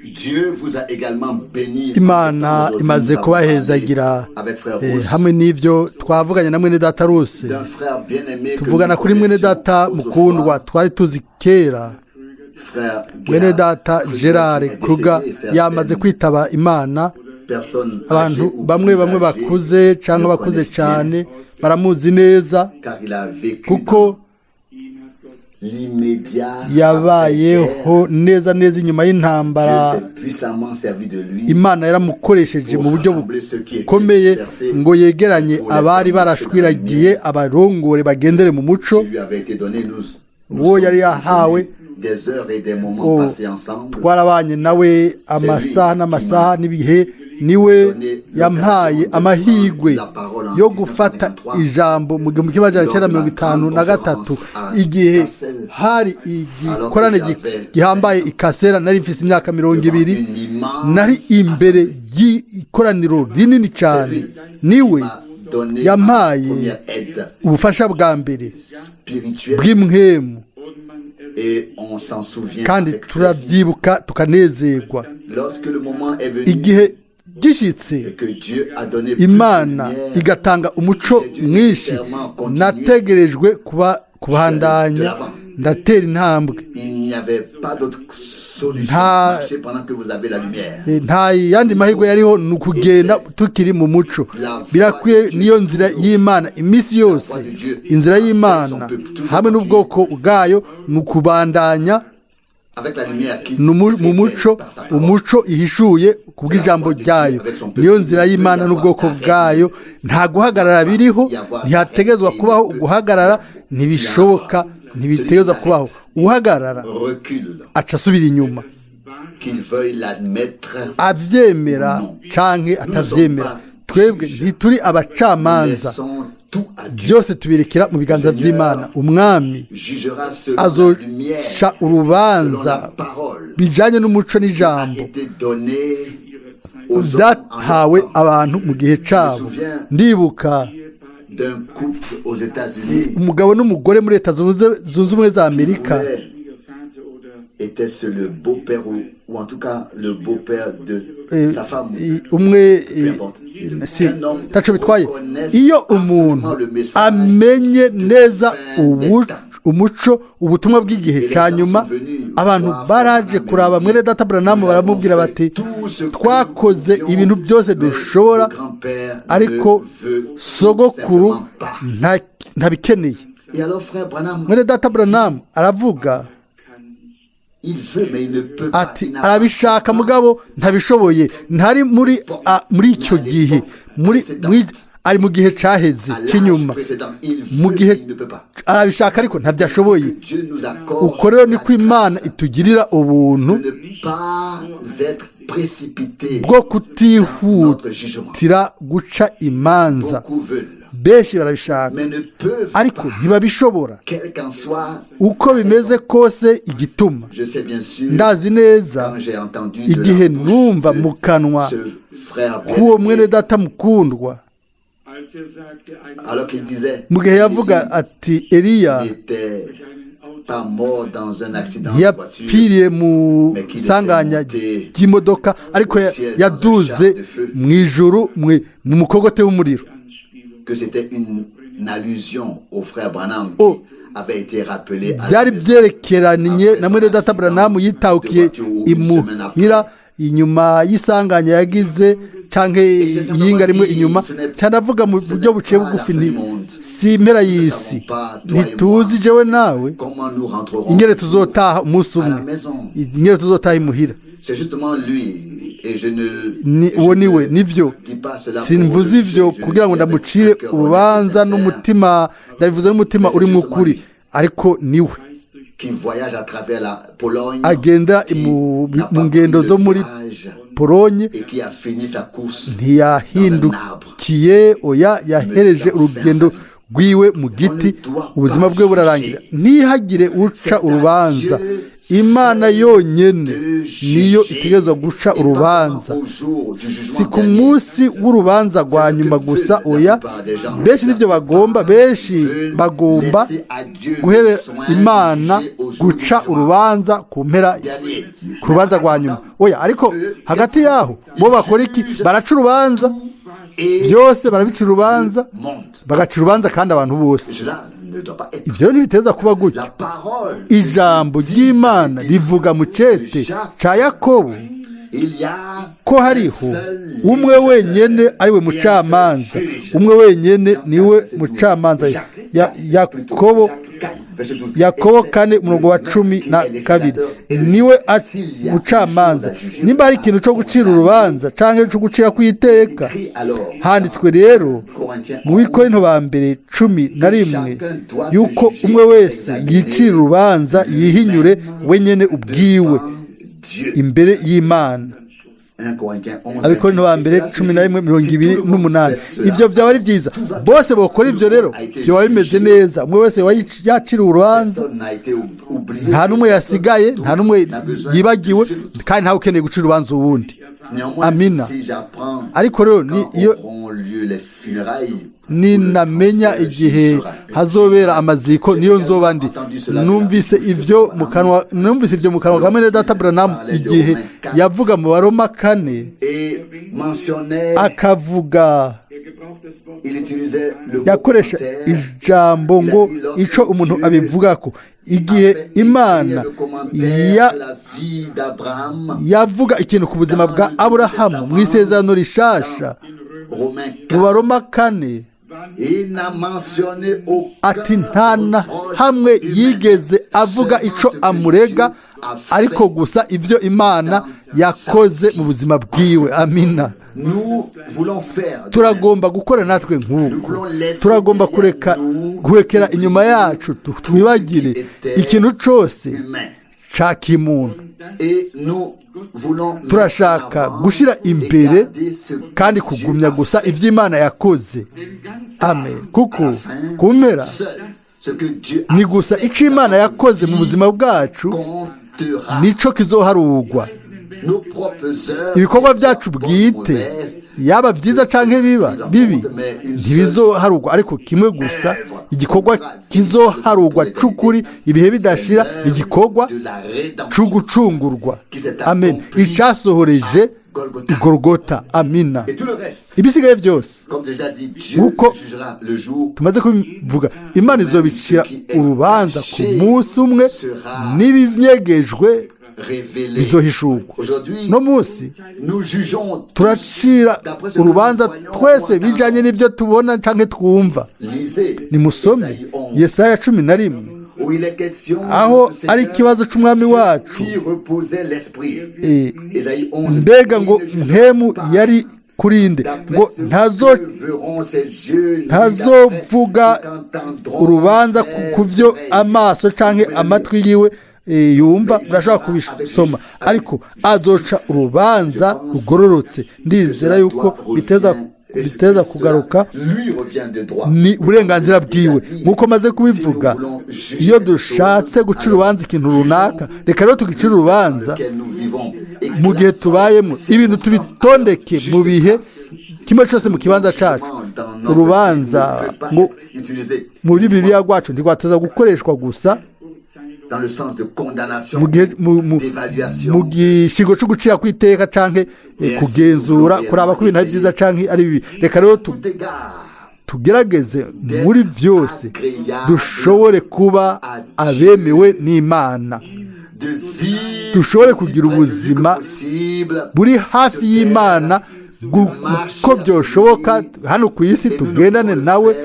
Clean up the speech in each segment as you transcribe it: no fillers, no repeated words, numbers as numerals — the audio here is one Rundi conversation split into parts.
Dieu vous a également béni. Imana imaze kubahezagira hamwe n'ivyo twavuganye na mwene data Rose. Tuvugana kuri mwene data mukundwa twari tuzi kera. Mwene data Gerard Kruger yamaze kwitaba Imana. Abantu bamwe bakuze cyangwa bakuze cyane baramuzi neza kuko yabayeho neza inyuma y'intambara. Imana yaramukoresheje mu buryo bukomeye ngo yegeranye abari barashwiragiye abarongore bagendere mu muco. Uwo yari yahawe twarabanye nawe amasaha n'amasaha n'ibihe. Niwe yampaye amahigwe yo gufata ijambo mu 1953 igihe hari igikorane gihambaye ikasera. Nari mfise imyaka 20, nari imbere y'ikoraniro rinini cyane. Niwe yampaye ubufasha bwa mbere bw'imwemu kandi turabyibuka tukanezerwa. Igihe gishitse Imana igatanga umuco mwinshi, nategerejwe kubandanya ndatera intambwe. Nta yandi mahirwe yariho nukugenda tukiri mu muco. Birakwiye niyo nzira y'Imana imisi yose. Inzira y'Imana hamwe n'ubwoko bwayo nukubandanya mu muco, umuco ihishuye kubw'ijambo ryayo. Niyo nzira y'Imana n'ubwoko bwayo. Nta guhagarara biriho, ntihategezwa kubaho guhagarara, ntibishoboka, ntibiteza kubaho. Uhagarara aca asubira inyuma, avyemera canke atavyemera. Twebwe ntituri abacamanza, byose tubirekera mu biganza by'Imana. Umwami azoca urubanza bijanye n'umuco n'ijambo byahawe abantu mu gihe cabo. Ndibuka umugabo n'umugore muri Leta Zunze Ubumwe za Amerika. Était-ce le beau-père ou en tout cas le beau-père de sa femme? Tacho bitwaye. Iyo umuntu amenye neza umuco ubutumwa bw'igihe cyanyuma, abantu baraje kuraba mwene data Branham baramubwira bati twakoze ibintu byose dushobora ariko sogokuru ntabikeneye. Mwene data Branham aravuga ati arabishaka mugabo ntabishoboye. Ntari muri icyo gihe, ari mu gihe caheze cy'inyuma. Mu gihe arabishaka ariko ntabyashoboye. Uko rero niko Imana itugirira ubuntu bwo kutihutira guca imanza. Benshi barabishaka ariko ntibabishobora. Uko bimeze kose igituma, ndazi neza igihe numva mu kanwa k'uwo mwene data mukundwa mu gihe yavuga ati Eliya yapfiriye mu isanganya ry'imodoka ariko yaduze mu ijuru mu mukogote w'umuriro. Que c'était une allusion au frère Branham qui avait été rappelé. Byari byerekeranye na mwene data Branham yitaukiye imuhira inyuma y'isanganya yagize canke yinga rimwe inyuma. Cyanavuga mu buryo buciye bugufi nti si impera y'isi, ntituzi jewe nawe ingere tuzotaha umunsi umwe, ingere tuzotaha imuhira. C'est justement lui. Uwo niwe. Nivyo simvuze ivyo kugira ngo ndamucire urubanza n'umutima, ndabivuze n'umutima uri mu kuri, ariko niwe agenda mu ngendo zo muri Polonye. Ntiyahindukiye, oya, yahereje urugendo rwiwe mu giti. Ubuzima bwe burarangira. Ntihagire uca urubanza. imana yonyine niyo itegerezwa guca urubanza, si ku munsi w'urubanza rwa nyuma gusa. Oya, benshi nibyo bagomba, benshi bagomba guhebera imana guca urubanza ku mpera, ku rubanza rwa nyuma. Oya, ariko hagati yaho bo bakora iki? Baraca urubanza, byose barabicira urubanza, bagaca urubanza kandi abantu bose. Ibyo ntibiteza kuba gutyo. Ijambo ry'Imana rivuga mu cete cya Yakobo ko hariho umwe wenyine ariwe mucamanza, umwe wenyine niwe mucamanza. Yakobo 4:12 niwe mucamanza. Nimba hari ikintu cyo gucira urubanza cyangwa cyo gucira ku iteka, handitswe rero mu Bikorinto ba mbere 11 yuko umwe wese yicira urubanza yihinyure wenyine ubwiwe imbere y'Imana. Abikorinto ba mbere 11:28. Ibyo byaba ari byiza, bose bakora ibyo rero byaba bimeze neza. Umwe wese yacira urubanza, nta n'umwe yasigaye, nta n'umwe yibagiwe, kandi ntawe ukeneye gucira urubanza uwundi. Amina. Ariko rero iyo ninamenya igihe hazobera amaziko niyo nzoba ndi. Numvise ibyo mu kanwa ka mwene data Branham igihe yavuga mu Baroma 4, akavuga, yakoresha ijambo ngo ico umuntu abivuga ko igihe Imana yavuga ikintu ku buzima bwa Aburahamu mu isezerano rishasha mu Baroma 4, ati nta na hamwe yigeze avuga ico amurega, ariko gusa ibyo Imana yakoze mu buzima bwiwe. Amina. Turagomba gukora natwe nk'uko, turagomba kurekera inyuma yacu, twibagire ikintu cyose ca kimuntu. Turashaka gushyira imbere kandi kugumya gusa iby'Imana yakoze. Amen. Kuko kumpera ni gusa icyo Imana yakoze mu buzima bwacu nico kizoharugwa. Ibikorwa byacu bwite, yaba byiza canke bibi, ntibizoharugwa, ariko kimwe gusa, igikorwa kizoharugwa c'ukuri ibihe bidashira, igikorwa c'ugucungurwa. Amen. Icasohoreje Golgota. Amina. Ibisigaye byose uko tumaze kubivuga, Imana izobicira urubanza ku munsi umwe, n'ibinyegejwe bizohishurwa. No munsi turacira urubanza twese bijanye n'ibyo tubona canke twumva. Nimusome Yesaya 11, aho ari ikibazo c'umwami wacu. Mbega ngo mpemu yari kurinde ngo ntazovuga urubanza ku byo amaso canke amatwi yiwe yumva. Urashaka kubisoma, ariko azoca urubanza rugororotse. Ndizera yuko biteza kugaruka, ni uburenganzira bwiwe. Nk'uko maze kubivuga, iyo dushatse guca urubanza ikintu runaka, reka rero tugicira urubanza mu gihe tubayemo. Ibintu tubitondeke mu bihe kimwe cyose mu kibanza cyacu. Urubanza ngo muri Bibiliya rwacu ntigwateza gukoreshwa gusa mu gishingo cyo gucira ku iteka canke kugenzura kuraba ko ibintu ari byiza canke ari bibi. Reka rero tugerageze muri byose dushobore kuba abemewe n'Imana, dushobore kugira ubuzima buri hafi y'Imana uko byoshoboka hano ku isi. Tugendane nawe,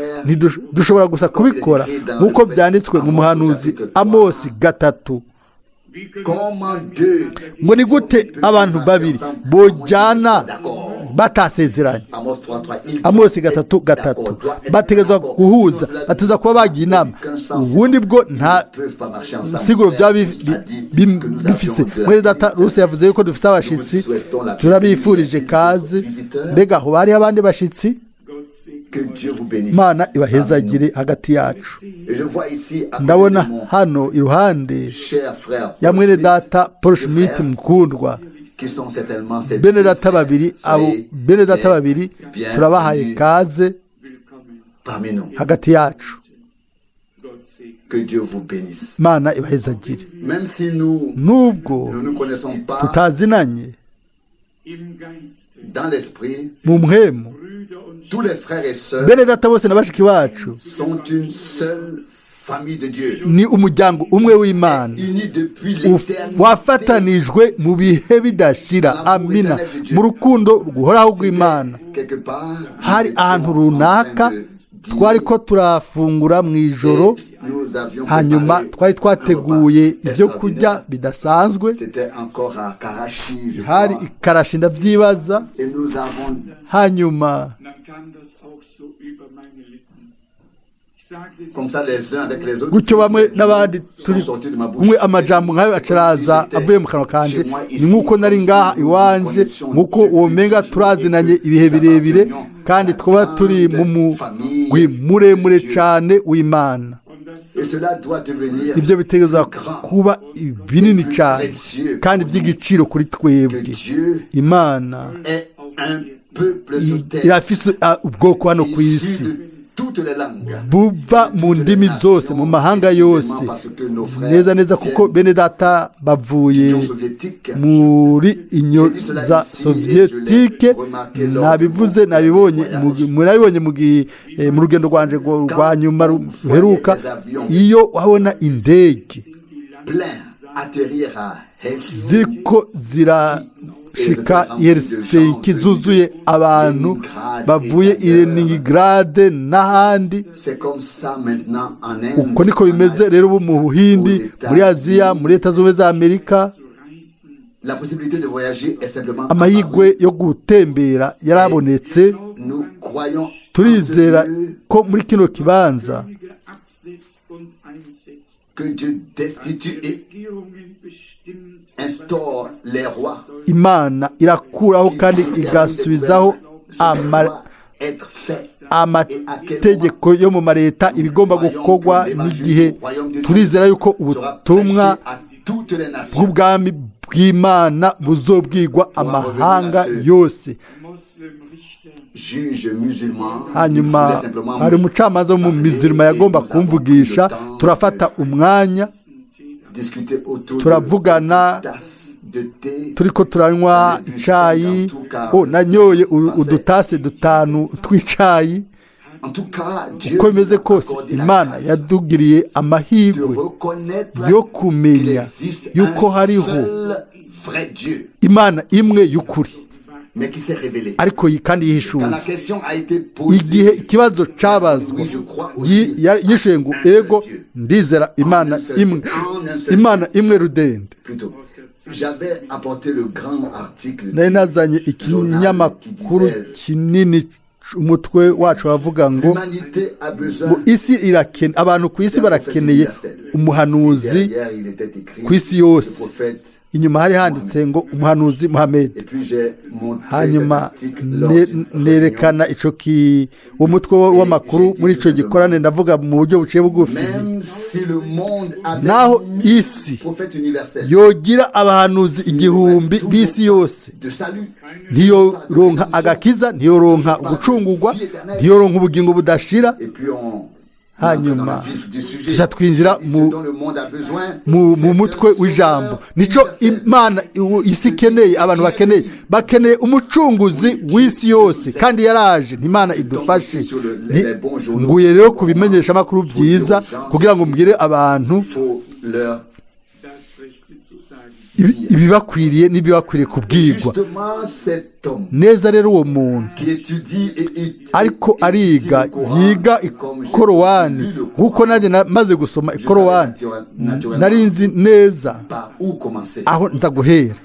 dushobora gusa kubikora nk'uko byanditswe mu muhanuzi Amosi 3, ngo ni gute abantu babiri bojyana batasezeranye. Amosi 3:3 bategezwa guhuza, bateza kuba bagiye inama. Ubundi bwo nta siguro byaba bifise. Mwere data Rusi yavuze yuko dufise abashitsi, turabifurije kazi. Mbega aho bari abandi bashitsi? Que Dieu vous bénisse. Imana ibahezagire hagati yacu. Et je vois ici à côté ndabona de mon hano iruhande cher frère ya Paul mwene Schmitt, data Paul deux Schmitt frères mukundwa qui sont certainement ces bene deux data frères. babiri abo Soyez bene data babiri bien turabahaye bienvenus kaze parmi nous. hagati yacu. Que Dieu vous bénisse. Imana ibahezagire. Même si nous Nubwo ne nous connaissons pas tutazinanye dans l'esprit, mu mpemu, tous les frères et sœurs bene data bose na bashiki bacu sont une seule famille de Dieu, ni umuryango umwe w'Imana unis depuis l'éternité. wafatanijwe mu bihe bidashira. Amina. Mu rukundo ruhoraho rw'Imana. Quelque part, Hari ahantu runaka twari ko turafungura mu ijoro, nous avions hanyuma préparé twari twateguye un repas ibyo kurya bidasanzwe. C'était encore à Karachi, je Hari crois. ikarashi ndavyibaza. Et nous avons Hanyuma comme ça les uns avec les autres. gutyo bamwe n'abandi turi sont sortis de ma bouche. umwe amajambo nkayo acaraza avuye mu kanwa kanje. Ni nk'uko nari ngaha iwanje, nk'uko uwo menga turazinanye ibihe birebire kandi twaba turi mu mugwi muremure cane w'Imana. Et cela doit devenir Ibyo bitegereza kuba binini cyane kandi by'igiciro kuri que twebwe. Dieu Imana est un peuple sur terre irafise ubwoko hano ku issu isi de toutes les langues. buva mu ndimi zose, mu mahanga yose, neza neza kuko bene data bavuye muri inyo za sovietike. Nabivuze, nabibonye murabibonye mu rugendo rwanje rwa nyuma ruheruka. Iyo wabona indege ziko zirashika i Helsinki zuzuye abantu bavuye i Leningrad n'ahandi, uko niko bimeze rero ubu mu Buhindi, muri Aziya, muri Leta Zunze Ubumwe za Amerika. Amahirwe yo gutembera yarabonetse. Turizera ko muri kino kibanza que Dieu destitue et instaure les rois. Imana irakuraho kandi igasubizaho amategeko yo mu mareta ibigomba gukorwa n'igihe. Turizera yuko ubutumwa bw'ubwami bw'Imana buzobwirwa amahanga yose. Hanyuma hari umucamanza wo mu mizirima yagomba kumvugisha. Turafata umwanya turavugana, turiko turanywa icayi. Nanyoye udutase 5 tw'icayi. Uko bimeze kose, Imana yadugiriye amahirwe yo kumenya yuko hariho Imana imwe y'ukuri, ariko kandi yihishuje. Igihe ikibazo cabazwa, yishuye ngo ego ndizera Imana imwe, Imana imwe rudende. Nari nazanye ikinyamakuru kinini, umutwe wacu wavuga ngo isi irakene, abantu ku isi barakeneye umuhanuzi ku isi yose. Inyuma hari handitse ngo umuhanuzi Muhammad. Hanyuma nerekana ico uwo mutwe w'amakuru muri ico gikorane, ndavuga mu buryo buciye bugufi. Naho isi yogira abahanuzi 1000 b'isi yose, ntiyoronka agakiza, ntiyoronka ugucungurwa, ntiyoronka ubugingo budashira. Hanyuma tuja twinjira mu mutwe w'ijambo. Nico Imana isi ikeneye, abantu bakeneye umucunguzi w'isi yose, kandi yaraje. Imana idufashe. Nguye rero kubimenyesha amakuru byiza kugira ngo mbwire abantu ibibakwiriye n'ibibakwiriye kubwirwa neza. Rero uwo muntu ariko ariga, yiga ikorowani nk'uko nanjye maze gusoma ikorowani, nari nzi neza aho nza guhera.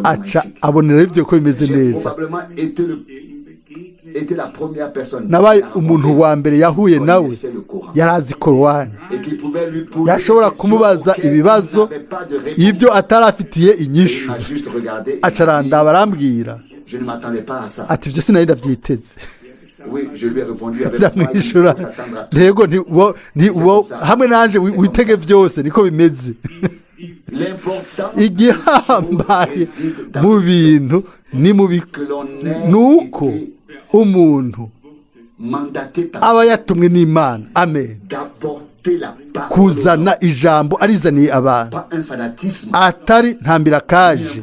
Aca abonera ibyo ko bimeze neza. Nabaye umuntu wa mbere yahuye nawe yarazi korowani, yashobora kumubaza ibibazo ibyo atarafitiye inyishu. Acaranda barambwira ati ibyo sinari ndabyiteze. Oui, je lui ai répondu avec ndamwishyura ntego hamwe nanje witege byose niko bimeze igihambaye mu bintu ni nuko umuntu aba yatumwe n'Imana. Amen. Kuzana ijambo arizaniye abantu, atari ntambira kaje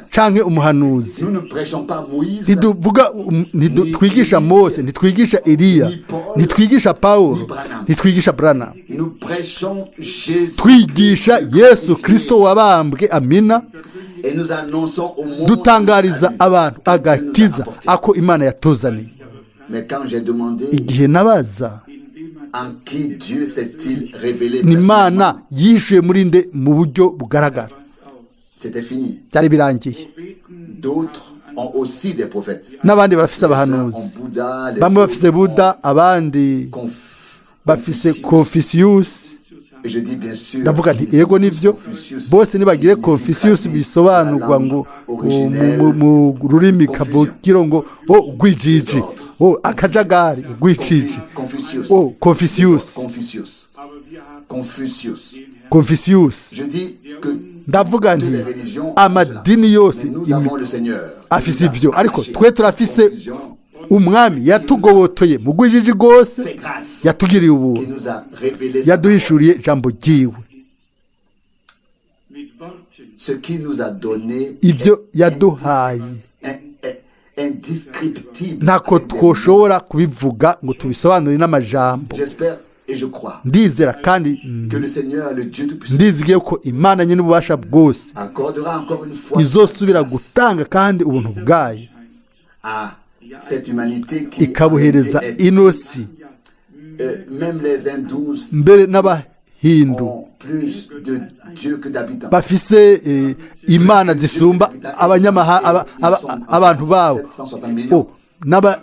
canke umuhanuzi. Ntitwigisha Mose, ntitwigisha Eliya, ntitwigisha Paulo, ntitwigisha Branham. Twigisha Yesu Kristo wabambwe. Amina. Dutangariza abantu agakiza ako Imana yatuzaniye. Igihe nabaza ni Imana yishuye muri nde mu buryo bugaragara, byari birangiye. N'abandi barafise abahanuzi, bamwe bafise Buda, abandi bafise Confucius. Ndavuga nti yego nivyo, bose nibagire Confucius bisobanurwa ngo mu rurimi kavukiro ngo ugwijiji, akajagari, ugwijiji, Confucius. Ndavuga nti amadini yose afise ivyo, ariko twe turafise umwami yatugobotoye mu gwijiji gose, yatugiriye ubuntu, yaduhishuriye ijambo ryiwe. Ivyo yaduhaye ntako twoshobora kubivuga ngo tubisobanure n'amajambo. Ndizera kandi ndizigiye ko Imana nyine ububasha bwose izosubira gutanga kandi ubuntu bwayo, ikabuhereza inosi. Mbere n'abahindu bafise imana zisumba abantu babo.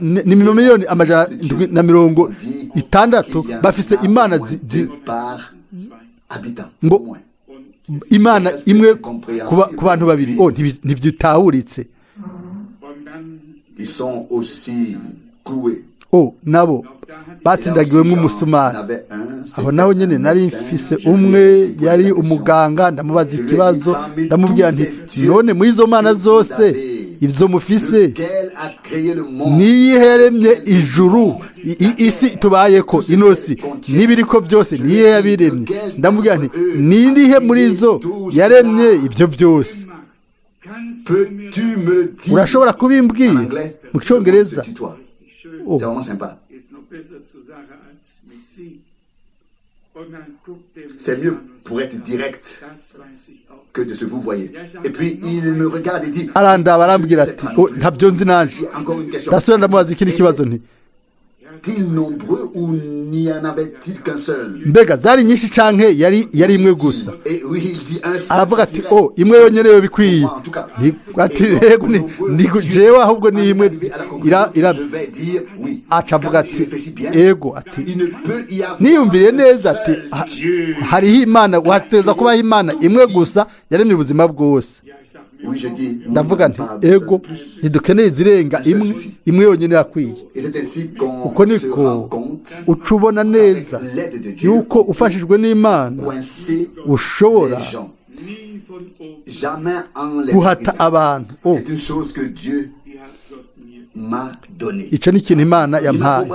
Ni miliyoni 760 bafise imana ngo imana imwe ku bantu babiri. Ntivyitahuritse. Nabo batsindagiwemo umusumari. Aho naho nyene nari mfise umwe yari umuganga, ndamubaza ikibazo, ndamubwira nti none mu izo mana zose ivyo mufise niyiheremye ijuru isi tubayeko inosi nibiriko byose niye yabiremye. Ndamubwira nti nindihe muri izo yaremye ivyo byose? Urashobora kubimbwira mu Cyongereza? C'est mieux pour être direct que de se vous voyez. Et puis il me regarde et dit, arandaba arambwira ati ntabyo nzi nanje. Ndasubira ndamubaza ikindi kibazo nti nombreux ou n'y en avait-il qu'un seul? Mbega zari nyinshi canke yari imwe gusa? Aravuga ati imwe yonyene yo bikwiye. Ati rego ni jewe ahubwo ni imwe acavuga ati ego, ati niyumvire neza, ati hariho Imana, wateza kubaho Imana imwe gusa yaremye ubuzima bwose. Ndavuga nti ego, ntidukeneye zirenga imwe yonyine yakwiye. Uko niko ucubona neza yuko ufashijwe n'Imana ushobora guhata abantu. Ico ni ikintu Imana yampaye.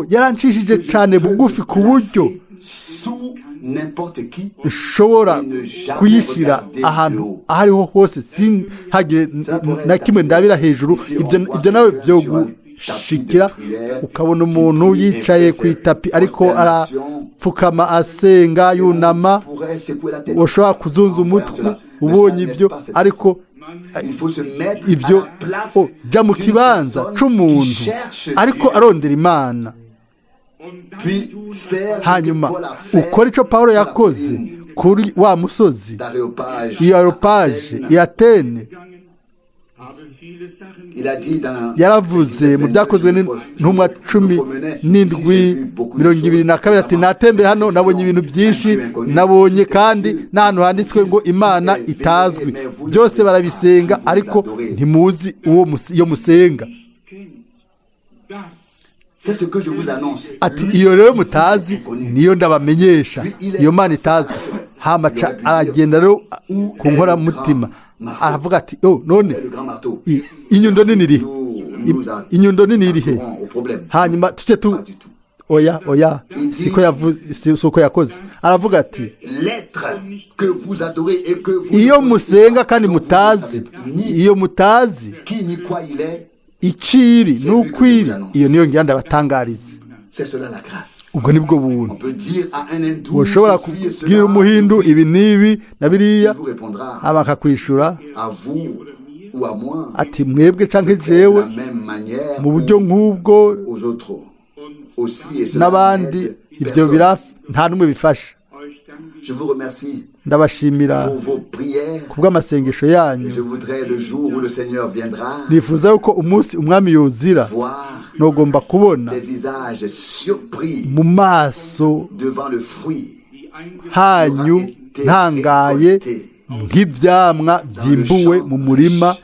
Yaranshishije cane bugufi ku buryo ushobora kuyishira ahantu ahariho hose, sinhagire na kimwe ndabira hejuru. Ibyo nawe byo gushikira ukabona umuntu yicaye ku itapi ariko arapfukama asenga yunama, ushobora kuzunza umutwe ubonye ibyo. Ariko ibyo jya mu kibanza c'umuntu ariko arondera Imana, hanyuma ukora ico Paulo yakoze kuri wa musozi i Areopage i Atene. Yaravuze mu byakozwe n'intumwa 17:22 ati natembe hano nabonye ibintu byinshi, nabonye kandi n'ahantu handitswe ngo Imana itazwi, byose barabisenga ariko ntimuzi uwo yo musenga. C'est ce que je vous annonce. ati iyo rero mutazi niyo ndabamenyesha, iyo Mana itazwi. Hamaca aragenda rero ku nkoramutima aravuga ati none inyundo nini irihe, inyundo nini irihe. Hanyuma tuce oya siko yakoze. Aravuga ati iyo musenga kandi mutazi, iyo mutazi iciri n'ukwiri, iyo niyo ngira ndabatangariza. Ubwo nibwo buntu. Ushobora kubwira umuhindu ibi n'ibi na biriya, aba akakwishura ati mwebwe canke jewe mu buryo nk'ubwo n'abandi, ibyo nta n'umwe bifasha. Ndabashimira kubw'amasengesho yanyu. Nifuza yuko umunsi umwami yozira nogomba kubona mu maso hanyu ntangaye nk'ivyamwa vyimbuwe mu murima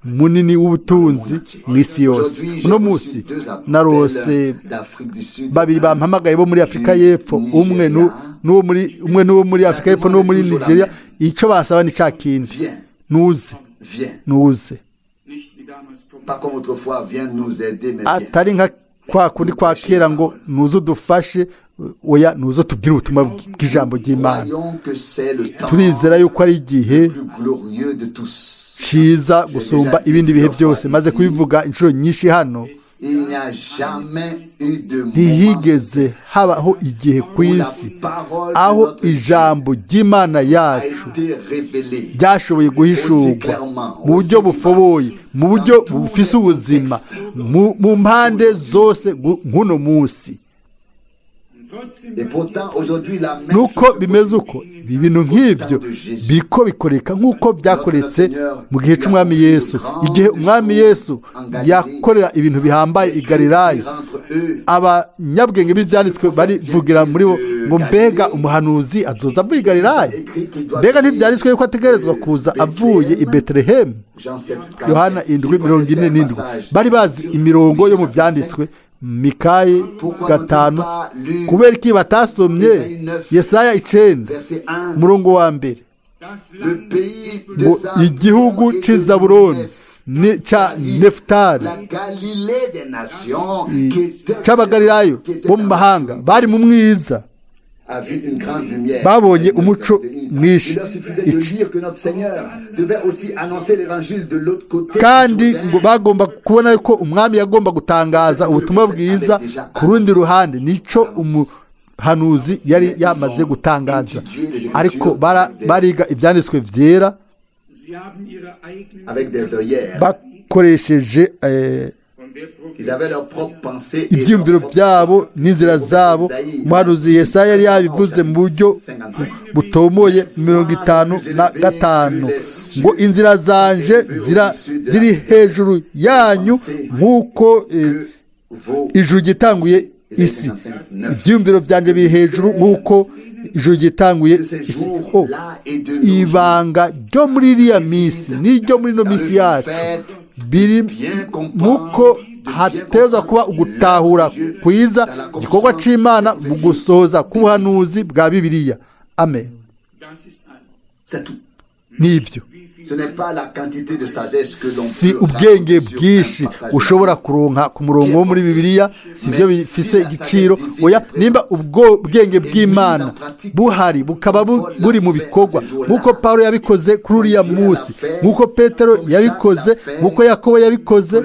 munini w'ubutunzi mw'isi yose. Uno munsi narose babiri bampamagaye bo muri Afrika y'Epfo, umwe n'uwo muri Afrika y'Epfo n'uwo muri Nigeria. Ico basaba ni ca kindi, nuze atari nka kwa kundi kwa kera ngo nuze udufashe, oya nuze tubwire ubutumwa bw'ijambo ry'Imana. Turizera yuko ari igihe ciza gusumba ibindi bihe byose. Maze kubivuga inshuro nyinshi hano, ntihigeze habaho igihe ku isi aho ijambo ry'Imana yacu ryashoboye guhishurwa mu buryo bufoboye, mu buryo bufise ubuzima mu mpande zose nk'uno munsi. Nuko bimeze uko ibintu nk'ibyo biko bikoreka nk'uko byakoretse mu gihe cy'umwami Yesu. Igihe umwami Yesu yakorera ibintu bihambaye i Galilaya, abanyabwenge b'ibyanditswe barivugira muri bo ngo mbega umuhanuzi azoza avuye i Galilaya, mbega ntibyanditswe yuko ategerezwa kuza avuye i Betelehemu. Yohana 7:47. Bari bazi imirongo yo mu byanditswe. Mikayi 5, kubera iki batasomye Yesaya 9:1 ngo igihugu c'Izabuloni ca Nefutali c'Abagalilaya bo mu mahanga bari mu mwiza, babonye umuco mwinshi, kandi ngo bagomba kubona yuko umwami yagomba gutangaza ubutumwa bwiza ku rundi ruhande. Nico umuhanuzi yari yamaze gutangaza. Ariko bariga ibyanditswe vyera bakoresheje ibyumviro byabo n'inzira zabo. Umuhanuzi Yesaya yari yabivuze mu buryo butomoye 55 ngo inzira zanje ziri hejuru yanyu nk'uko ijuru gitanguye isi. Ibyumviro byanje biri hejuru nk'uko ijuru gitanguye isi. Ibanga ryo muri iriya minsi n'iryo muri ino minsi yacu biri nk'uko hateza kuba ugutahura kwiza igikorwa c'Imana mu gusohoza k'ubuhanuzi bwa Bibiliya. Amen. Nibyo si ubwenge bwinshi ushobora kuronka ku murongo wo muri Bibiliya, sibyo bifise igiciro. Oya, nimba ubwo bwenge bw'Imana buhari bukaba buri mu bikorwa, nkuko Paulo yabikoze kuri uriya munsi, nkuko Petero yabikoze, nkuko Yakobo yabikoze,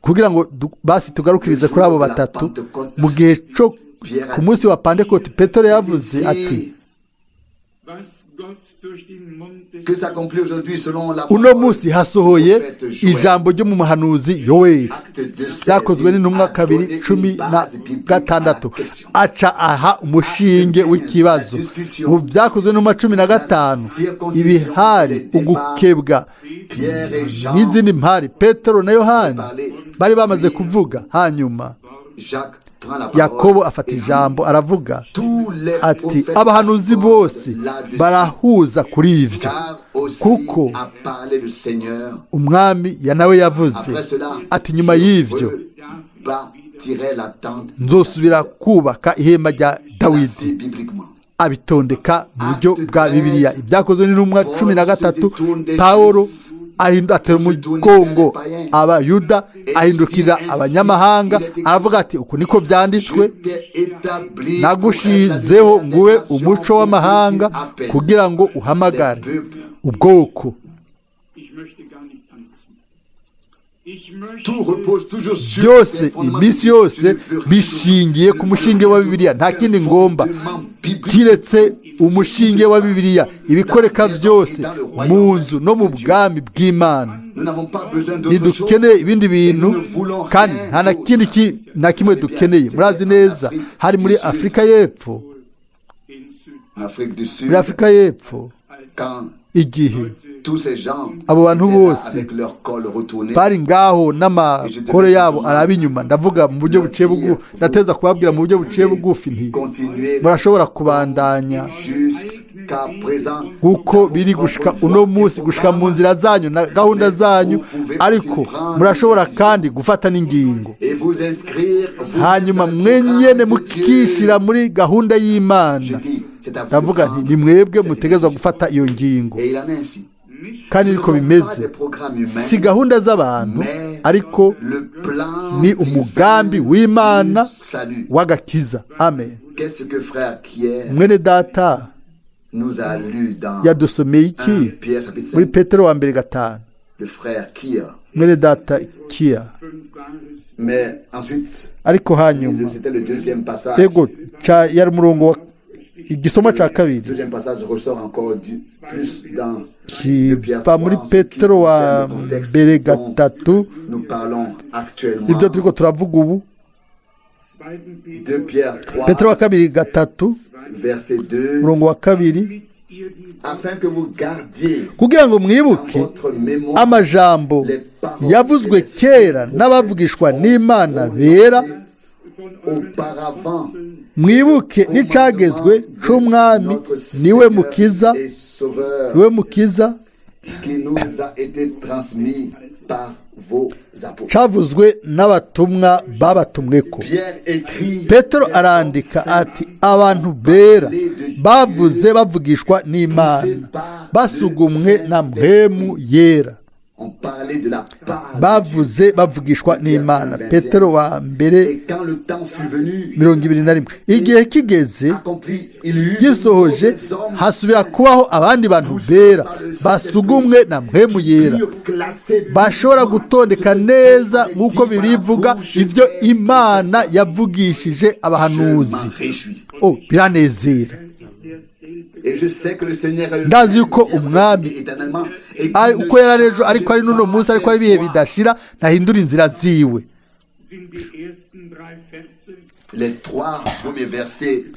kugira ngo basi tugarukirize kuri abo batatu. Mu gihe cyo ku munsi wa Pentekote Petero yavuze ati uno munsi hasohoye ijambo ryo mu muhanuzi Yoweli, byakozwe n'intumwa 2:16. Aca aha umushinge w'ikibazo. Mu byakozwe n'intumwa 15 ibihari ugukebwa n'izindi mpari Petero na Yohani bari bamaze kuvuga. Hanyuma Yakobo afata ijambo aravuga ati abahanuzi bose barahuza kuri ibyo kuko umwami nawe yavuze ati nyuma y'ibyo nzosubira kubaka ihema rya Dawidi abitondeka mu buryo bwa Bibiliya. Ibyakozwe n'intumwa 13 Pawulo atera umugongo abayuda ahindukira abanyamahanga aravuga ati uku niko byanditswe, nagushizeho nguwe umuco w'amahanga kugira ngo uhamagare ubwoko. Byose iminsi yose bishingiye ku mushinge wa Bibiliya, nta kindi ngomba kiretse umushinge wa Bibiliya. Ibikoreka byose mu nzu no mu bwami bw'Imana, ntidukeneye ibindi bintu kandi nta na kindi na kimwe dukeneye. Murazi neza hari muri Afurika y'Epfo, muri Afurika y'Epfo igihe abo bantu bose bari ngaho n'amakoro yabo araba inyuma, ndavuga mu buryo buciye bugufi, ndateza kubabwira mu buryo buciye bugufi nti murashobora kubandanya kuko biri gushika uno munsi, gushika mu nzira zanyu na gahunda zanyu, ariko murashobora kandi gufata n'ingingo hanyuma mwenyene mukishira muri gahunda y'Imana. Ndavuga nti ni mwebwe mutegezwa gufata iyo ngingo, kandi niko bimeze, si gahunda z'abantu ariko ni umugambi w'Imana w'agakiza. Amen. Mwene data yadusomeye iki muri Petero wa mbere 5? Mwene data Kia. Ariko hanyuma ego yari umurongo igisoma cya kabiri kiva muri Petero wa mbere 3. Ibyo turiko turavuga ubu, Petero wa kabiri 3 umurongo wa 2, kugira ngo mwibuke amajambo yavuzwe kera n'abavugishwa n'Imana bera, mwibuke n'icagezwe c'umwami niwe mukiza cavuzwe n'abatumwa babatumweko. Petero arandika ati abantu bera bavuze bavugishwa n'Imana basugumwe na mpwemu yera, bavuze bavugishwa n'Imana. Petero wa mbere 21. Igihe kigeze gisohoje hasubira kubaho abandi bantu bera basugumwe na mpwemu yera, bashobora gutondeka neza nk'uko birivuga ibyo Imana yavugishije abahanuzi. Biranezera. Ndazi yuko umwami uko yararejo ariko ari n'uno munsi, ariko ari ibihe bidashira, ntahindura inzira ziwe.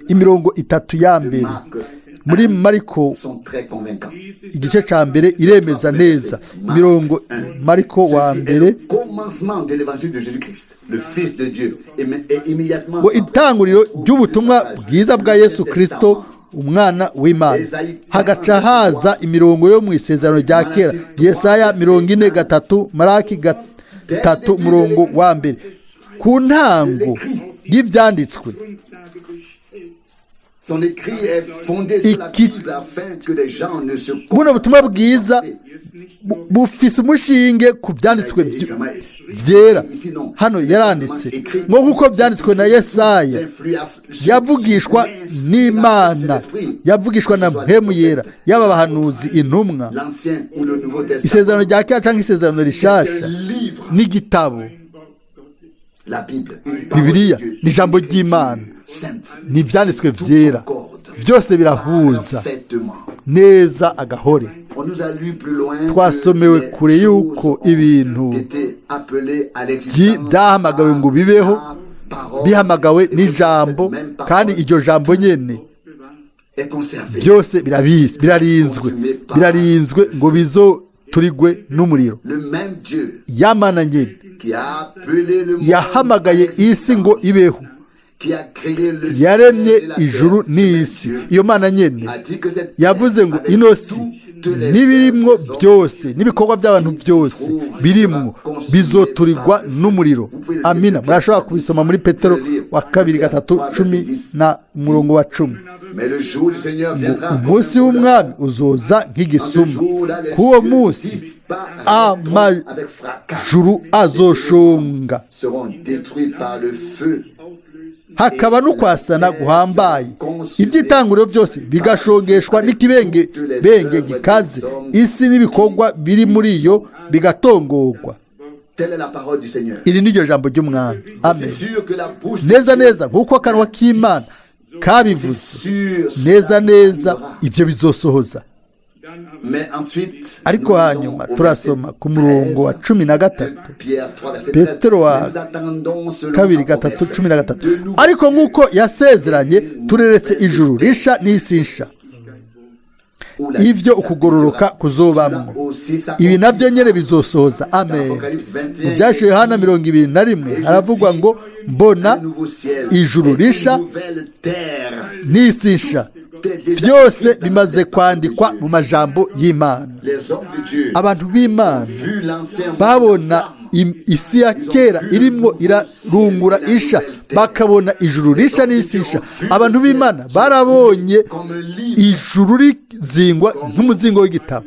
Imirongo 3 ya mbere muri Mariko igice cya mbere iremeza neza. Imirongo Mariko wa mbere ngo itanguriro ry'ubutumwa bwiza bwa Yesu Kristo umwana w'Imana. Hagaca haza imirongo yo mu isezerano rya kera, Yesaya 43, Malaki 3 umurongo wa mbere. Ku ntango y'ibyanditswe buno butumwa bwiza bufise umushinge ku byanditswe vyera. Hano yaranditse ngo kuko byanditswe na Yesaya, yavugishwa n'Imana, yavugishwa na mpwemu yera, yaba bahanuzi, intumwa. Isezerano rya kera cyangwa isezerano rishasha n'igitabo. Bibiliya ni ijambo ry'Imana, ni ibyanditswe vyera, byose birahuza neza agahore. Twasomewe kure yuko ibintu byahamagawe ngo bibeho, bihamagawe n'ijambo, kandi iryo jambo nyene byose birarinzwe ngo bizoturigwe n'umuriro. Yamana nyene yahamagaye isi ngo ibeho, yaremye ijuru n'isi. Iyo Mana nyene yavuze ngo ino si n'ibirimwo byose n'ibikorwa by'abantu byose birimwo bizoturirwa n'umuriro. Amina. Murashobora kubisoma muri Petero wa 2:10. Umunsi w'umwami uzoza nk'igisuma, k'uwo munsi amajuru azoshonga, hakaba no kwasana guhambaye, iby'itanguriro byose bigashongeshwa n'ikibenge gikaze, isi n'ibikorwa biri muri yo bigatongorwa. Iri ni ryo jambo ry'umwami. Amen. Neza neza nk'uko akanwa k'Imana kabivuze, neza neza ibyo bizosohoza. Ariko hanyuma turasoma ku murongo wa 13, Petero wa 2:13. Ariko nk'uko yasezeranye tureretse ijuru risha n'isi nsha, ivyo ukugororoka kuzobamwo, ibi navyo nyene bizosohoza. Amen. Mu byashe Yohana 21 haravugwa ngo mbona ijuru risha n'isi nsha, byose bimaze kwandikwa mu majambo y'Imana. Abantu b'Imana babona isi ya kera irimwo irarungura isha, bakabona ijuru risha n'isi nsha. Abantu b'Imana barabonye ijuru rizingwa nk'umuzingo w'igitabo,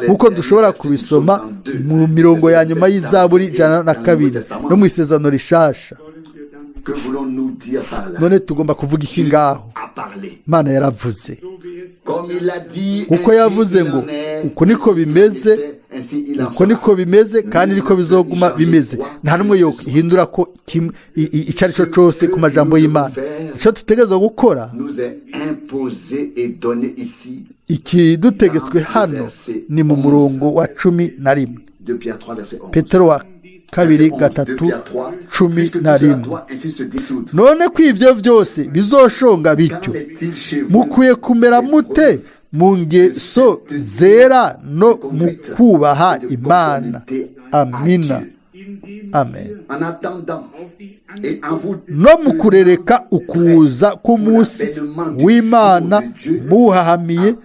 kuko dushobora kubisoma mu mirongo ya nyuma y'Izaburi 102 no mu Isezerano rishasha. None tugomba kuvuga iki ngaho? Imana yaravuze, kuko yavuze ngo uko niko bimeze, uko niko bimeze kandi niko bizoguma bimeze. Nta numwe yo hindura ko icari cyo cyose ku majambo y'Imana. Icyo tutegerezwa gukora, iki dutegetswe hano ni mu murongo wa 11, Petero wa 2:3-11. None ko ivyo byose bizoshonga bityo, mukwiye kumera mute mu ngeso zera no mu kubaha Imana. Amina. Amen. No mu kurereka ukuza k'umunsi w'Imana muhahamiye,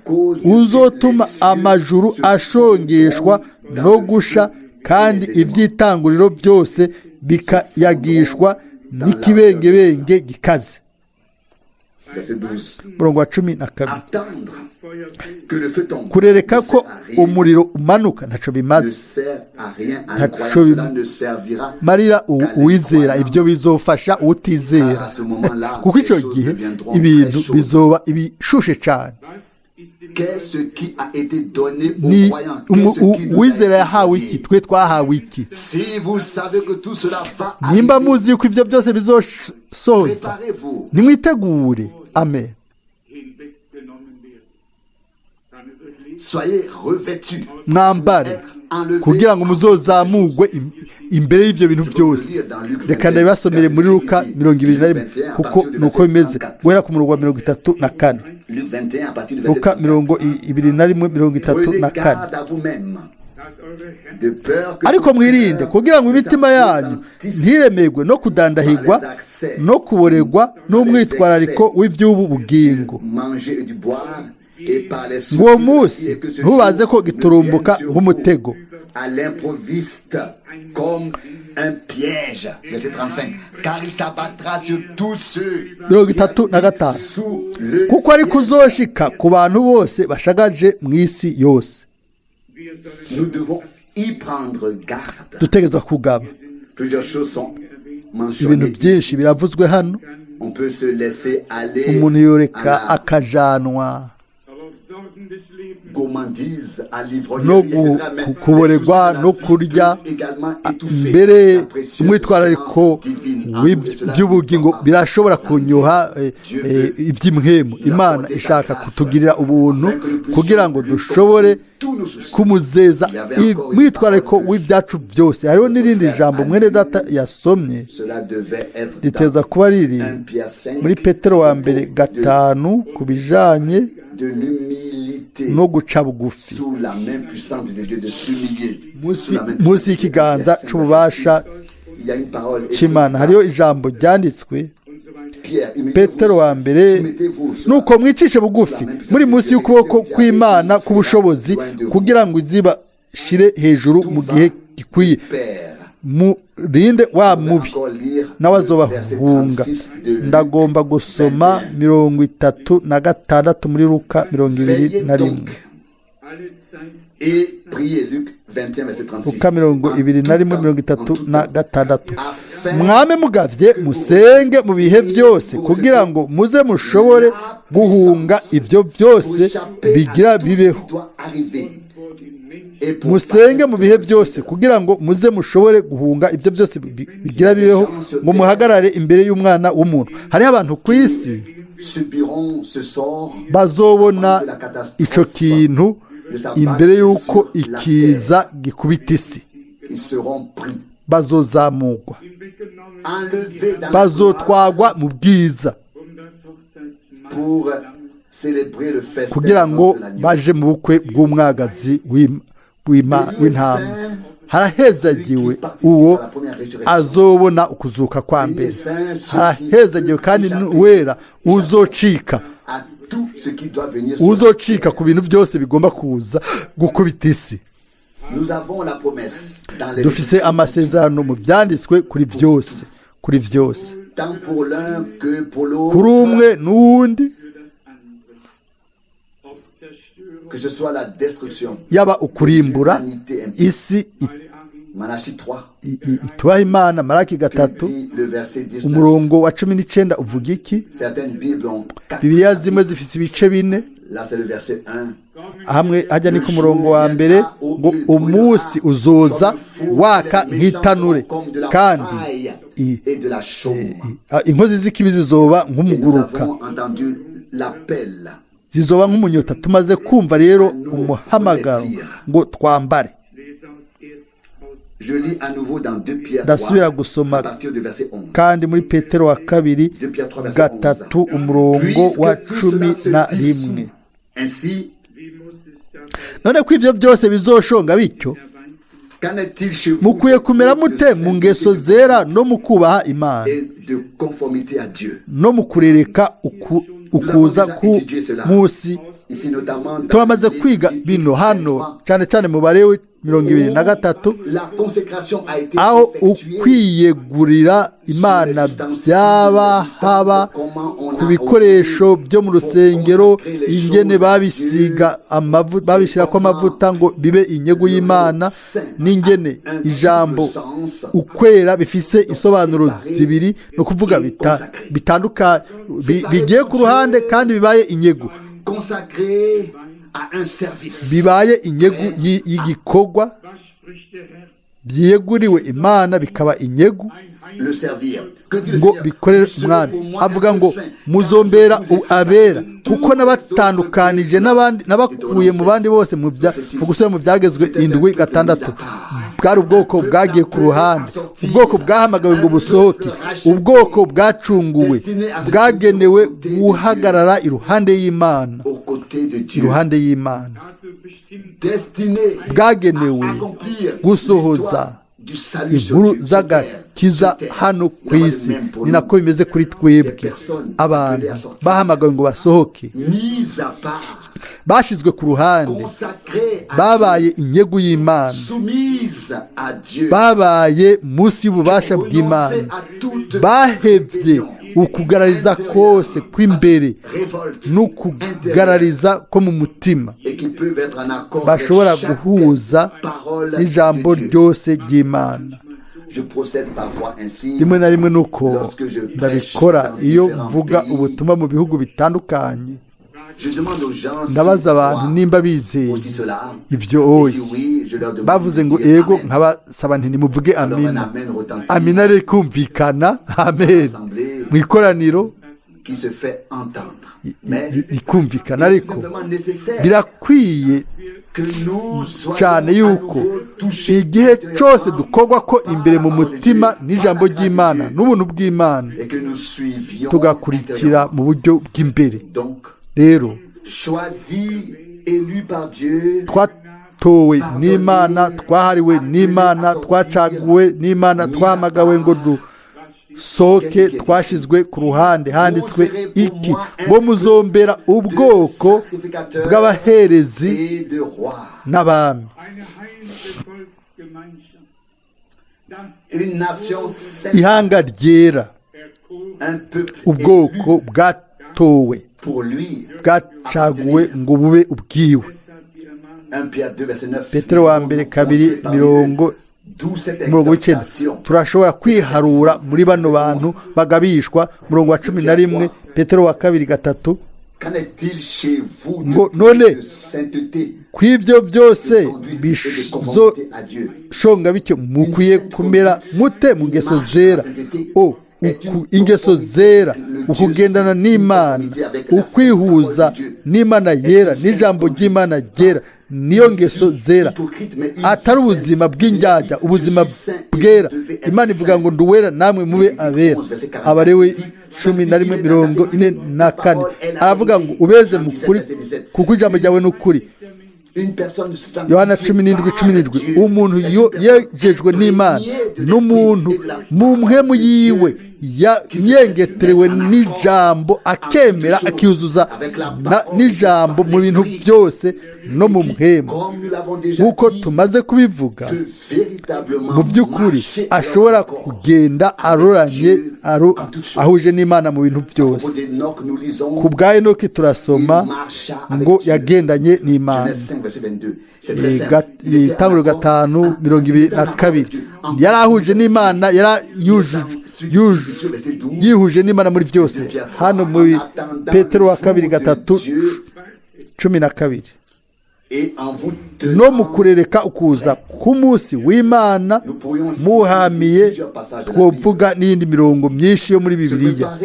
uzotuma amajuru ashongeshwa no gusha, kandi iby'itanguriro byose bikayagishwa n'ikibenge gikaze. Murongo wa 12. Kurereka ko umuriro umanuka ntaco bimaze, ntaco bimarira uwizera, ibyo bizofasha utizera, kuko icyo gihe ibintu bizoba ibishushe cyane. Ni uwizera yahawe iki? Twe twahawe iki? Nimba muzi yuko ibyo byose bizosohoza, nimwitegure. Amen. Mwambare kugira ngo muzozamugwe imbere y'ibyo bintu byose. Reka ndabasomere muri Luka 21, kuko nuko bimeze guhera ku murongo wa 34. Luka 21:34. Ariko mwirinde kugira ngo imitima yanyu ntiremegwe no kudandahigwa no kuboregwa n'umwitwarariko w'iby'ubu bugingo. Uwo munsi ntubaze ko giturumbuka nk'umutego. Un piège, verset 35, car il s'abattra sur tous ceux kuko ari kuzoshika ku bantu bose bashagaje mu isi yose. Nous devons y prendre garde. Dutegerezwa kugaba. Plusieurs choses sont mentionnées. Ibintu byinshi biravuzwe hano. On peut se laisser aller. Umuntu yoreka akajanwa no kuboregwa no kurya mbere. Umwitwarariko w'iby'ubugingo birashobora kunyoha iby'imhemu. Imana ishaka kutugirira ubuntu kugira ngo dushobore kumuzeza umwitwarariko w'ibyacu byose. Hariho n'irindi jambo mwene data yasomye riteza kuba riri muri Petero wa 2:5 ku bijanye no guca bugufi munsi y'ikiganza c'ububasha c'Imana. Hariho ijambo ryanditswe petero wa mbere nuko mwicishe bugufi muri munsi y'ukuboko kw'Imana k'ubushobozi kugira ngo izibashire hejuru mu gihe gikwiye murinde wa mubi nawe azobahunga. Ndagomba gusoma 36 muri Luka 21. Luka 21:36. Mwame mugavye musenge mu bihe byose kugira ngo muze mushobore guhunga ibyo byose bigira bibeho. Musenge mu bihe byose kugira ngo muze mushobore guhunga ibyo byose bigira bibeho ngo muhagarare imbere y'umwana w'umuntu. Hariho abantu ku isi bazobona ico kintu imbere y'uko ikiza gikubita isi. Bazozamurwa, bazotwagwa mu bwiza kugira ngo baje mu bukwe bw'umwagazi w'intama. Harahezagiwe uwo azobona ukuzuka kwa mbere. Harahezagiwe kandi wera uzocika ku bintu byose bigomba kuza gukubita isi. Dufise amasezerano mu byanditswe kuri byose, kuri umwe n'uwundi, yaba ukurimbura isi itubaha Imana. Malaki 3 umurongo wa 19 uvuga iki? Bibiliya zimwe zifise ibice 4. Hamwe hajya ni ku murongo wa mbere ngo umunsi uzoza waka nk'itanure kandi inkozi z'ikibi zizoba nk'umuguruka, zizoba nk'umunyota. Tumaze kumva rero umuhamagaro ngo twambare. Ndasubira gusoma kandi muri Petero wa 2:3 umurongo wa 11. None ko ivyo byose bizoshonga bityo, mukwiye kumera mute mu ngeso zera no mu kubaha Imana no mu kurereka ukuza ku munsi. Turamaze kwiga bino hano cyane cyane mu Balewi 23 aho ukwiyegurira Imana byaba haba ku bikoresho byo mu rusengero, ingene babisiga babishira ko amavuta ngo bibe inyegu y'Imana, n'ingene ijambo ukwera bifise isobanuro zibiri no kuvuga bitandukanye bigiye ku ruhande kandi bibaye inyegu, bibaye inyegu y'igikorwa byiyeguriwe Imana bikaba inyegu ngo bikorere umwami. Avuga ngo muzombera abera kuko nabatandukanije n'abandi nabakuye mu bandi bose mu gusubira mu byagezwe 7:6. Bwari ubwoko bwagiye ku ruhande, ubwoko bwahamagawe ngo busohoke, ubwoko bwacunguwe, bwagenewe guhagarara iruhande y'Imana, bwagenewe gusohoza inkuru z'agakiza hano ku isi. Ni nako bimeze kuri twebwe. Abantu bahamagawe ngo basohoke bashizwe ku ruhande, babaye inyegu y'Imana, babaye munsi y'ububasha bw'Imana, bahevye ukugarariza kose kw'imbere n'ukugarariza ko mu mutima, bashobora guhuza n'ijambo ryose ry'Imana. Rimwe na rimwe nuko ndabikora iyo mvuga ubutumwa mu bihugu bitandukanye. Ndabaza abantu nimba bizeye ibyo oyi. Bavuze ngo ego, nkabasaba nti nimuvuge amina. Amina rikumvikana, amen, mu ikoraniro rikumvikana, ariko birakwiye cyane yuko igihe cyose dukorwa ko imbere mu mutima n'ijambo ry'Imana n'ubuntu bw'Imana tugakurikira mu buryo bw'imbere. Rero twatowe n'Imana, twahariwe n'Imana, twacaguwe n'Imana, twahamagawe ngo soke twashizwe ku ruhande handitswe iki ngo muzombera ubwoko bw'abaherezi n'abami ihanga ryera ubwoko bwatowe bwacaguwe ngo bube ubwiwe Petero wa mbere 2:9 turashobora kwiharura muri bano bantu bagabishwa 11 Petero wa 2:3 ngo none kw'ivyo byose bizoshonga bityo mukwiye kumera mute mu ngeso zera ingeso zera ukugendana n'Imana ukwihuza n'Imana yera n'ijambo ry'Imana ryera niyo ngeso zera atari ubuzima bw'injyajya ubuzima bwera Imana ivuga ngo nduwera namwe mube abera Abalewi 11:44 aravuga ngo ubeze mu kuri kuko ijambo ryawe n'ukuri Yohana 17:17 umuntu yejejwe n'Imana n'umuntu mu mpwemu yiwe yengeterewe n'ijambo akemera akiyuzuza n'ijambo mu bintu byose no mu mpwemu nk'uko tumaze kubivuga mu by'ukuri ashobora kugenda aroranye ahuje n'Imana mu bintu byose ku bwa Enoki turasoma ngo yagendanye n'Imana Itanguriro 5:22 yari ahuje n'Imana yihuje n'Imana muri byose hano muri Petero wa 2:3-12 no mu kurereka ukuza k'umunsi w'Imana muhamiye twovuga n'indi mirongo myinshi yo muri Bibiliya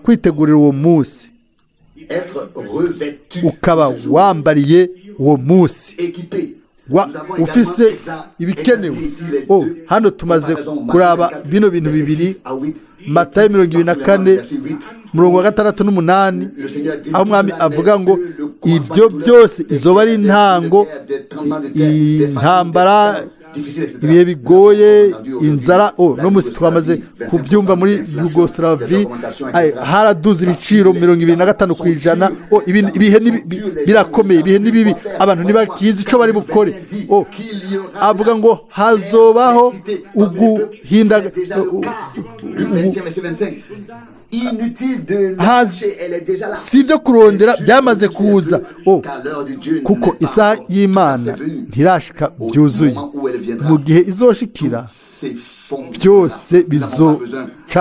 kwitegurira uwo munsi ukaba wambariye uwo munsi ufise ibikenewe hano tumaze kuraba bino bintu bibiri Matayo 24:6-8 aho umwami avuga ngo ibyo byose izoba ari intambara ibihe bigoye inzara no musi twamaze kubyumva muri Yugoslavia haraduze ibiciro 25% ibihe birakomeye ibihe nibibi abantu ntibakizi ico bari bukore avuga ngo hazobaho uguhinda sivyo kurondera byamaze kuza kuko isaha y'Imana ntirashika byuzuye mu gihe izoshikira byose bizoca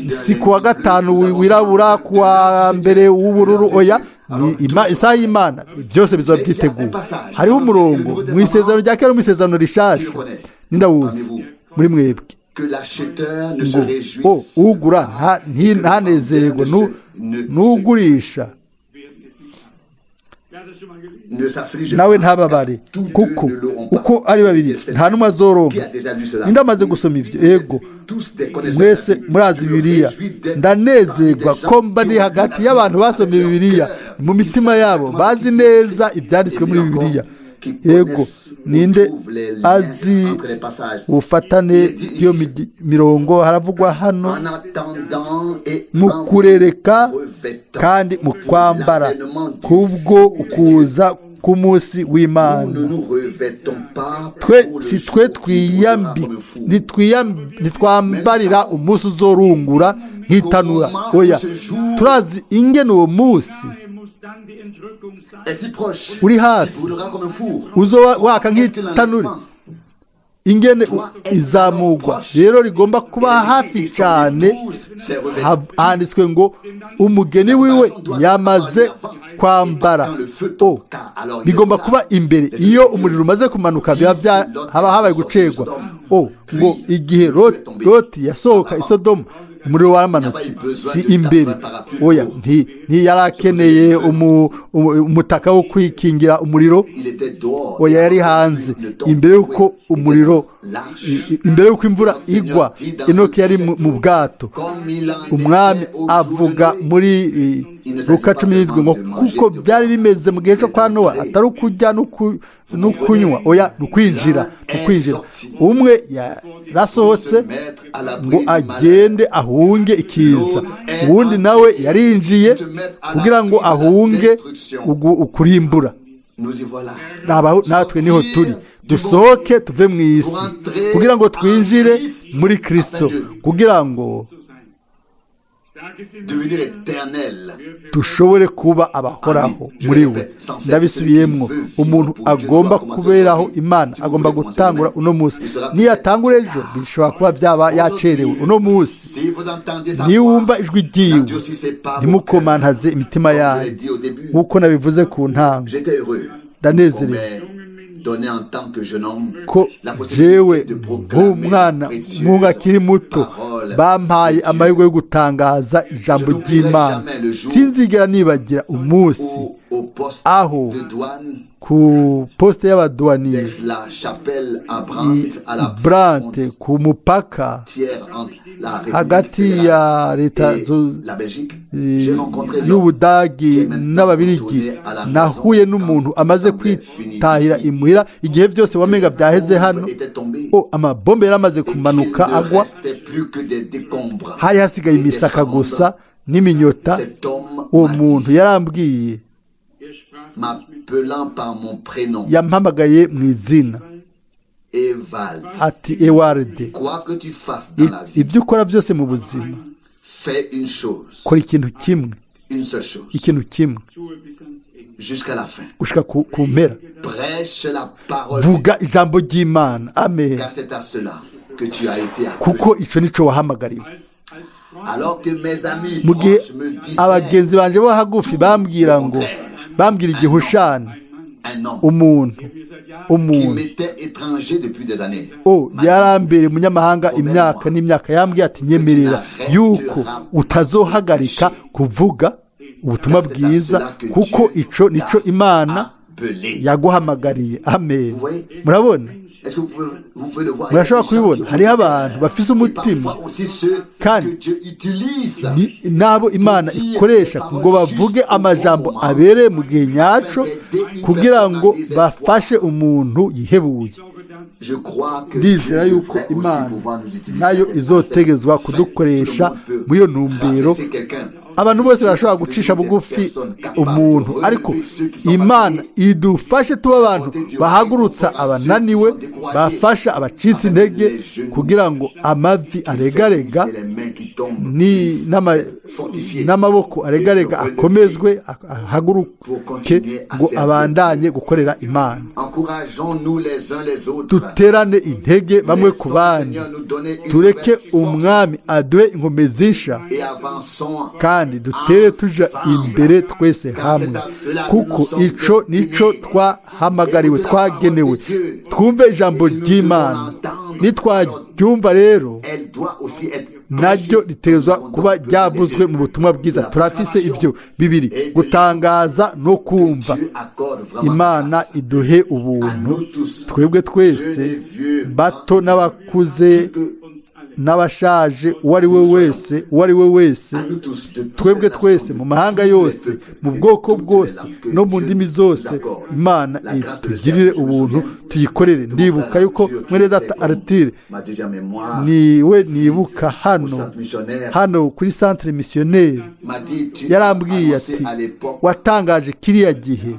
si kuwa gatanu wirabura kuwa mbere w'ubururu oya isaha y'Imana byose bizoba byiteguye hariho umurongo mu isezerano rya kera mu isezerano rishasha nindawuzi muri mwebwe ngo ugura ntanezerwe n'ugurisha nawe ntababare kuko uko ari babiri nta n'umwe azoronka ndamaze gusoma ivyo ego mwese murazi Bibiliya ndanezerwa ko mba ni hagati y'abantu basomye Bibiliya mu mitima yabo bazi neza ibyanditswe muri Bibiliya ego ninde azi ufatane iyo mirongo haravugwa hano mu kurereka kandi mu kwambara kubwo ukuza k'umunsi w'Imana ntitwambarira umunsi uzorungura nk'itanura oya turazi ingene uwo munsi uri hafi uzoba waka nk'itanuri ingene izamugwa rero rigomba kuba hafi cyane handitswe ngo umugeni wiwe yamaze kwambara bigomba kuba imbere iyo umuriro umaze kumanuka haba habaye gucegwa ngo igihe Loti yasohoka i Sodomu umuriro waramanutse si imbere oya ntiyarakeneye umutaka wo kwikingira umuriro oya yari hanze imbere yuko umuriro imbere y'uko imvura igwa enoki yari mu bwato. Umwami avuga muri Luka 17 ngo kuko byari bimeze mu gihe cyo kwa Nowa, atari ukujya no kunywa, oya nukwinjira. Umwe yarasohotse ngo agende ahunge ikiza, uwundi nawe yarinjiye kugira ngo ahunge ukurimbura. Natwe niho turi, dusohoke tuve mu isi kugira ngo twinjire muri Kristo, kugira ngo dushobore kuba abahoraho muri we. Ndabisubiyemo, umuntu agomba kuberaho Imana, agomba gutangura uno munsi. Niyatangura ejo bishobora kuba byaba yacerewe. Uno munsi niwumva ijwi ryiwe ntimukomantaze imitima yanyu, nk'uko nabivuze ku ntango. Ndanezerewe ko jewe nk'umwana akiri muto bampaye amahirwe yo gutangaza ijambo ry'Imana. Sinzigera nibagira umunsi aho ku poste y'abaduwaniye Brante ku mupaka hagati ya leta y'Ubudagi n'Ababirigi, nahuye n'umuntu amaze kwitahira imuhira. Igihe byose wamenga byaheze hano, amabombe yaramaze kumanuka agwa, hari hasigaye imisaka gusa n'iminyota. Uwo muntu yarambwiye, yampamagaye mu izina ati Ewald, ibyo ukora byose mu buzima kora ikintu kimwe gushika ku mpera, vuga ijambo ry'Imana. Amen, kuko ico nico wahamagariwe. Mu gihe abagenzi banje bo hagufi bambwira igihushana, umuntu yarambere munyamahanga imyaka n'imyaka, yambwiye ati nyemerera yuko utazohagarika kuvuga ubutumwa bwiza, kuko ico nico Imana yaguhamagariye. Amen. Murabona, murashobora kubibona, hariho abantu bafise umutima kandi nabo Imana ikoresha ngo bavuge amajambo abereye mu gihe nyaco kugira ngo bafashe umuntu yihebuye. Ndizera yuko Imana nayo izotegezwa kudukoresha muri iyo ntumbero. Abantu bose barashobora gucisha bugufi umuntu, ariko Imana idufashe tuba abantu bahagurutsa abananiwe, bafasha abacitse intege, kugira ngo amavi aregarega n'amaboko aregarega akomezwe, ahaguruke ngo abandanye gukorera Imana. Duterane intege bamwe ku bandi, tureke Umwami aduhe inkomezi nsha, kandi dutere tuja imbere twese hamwe, kuko ico nico twahamagariwe, twagenewe. Twumve ijambo ry'Imana, nitwaryumva rero naryo ritezwa kuba ryavuzwe mu butumwa bwiza. Turafise ibyo bibiri, gutangaza no kumva. Imana iduhe ubuntu, twebwe twese, bato n'abakuze n'abashaje, uwo ari we wese, twebwe twese mu mahanga yose, mu bwoko bwose no mu ndimi zose. Imana itugirire ubuntu, tuyikorere. Ndibuka yuko mwene data Arthur niwe nibuka hano kuri centre missionnaire, yarambwiye ati watangaje kiriya gihe,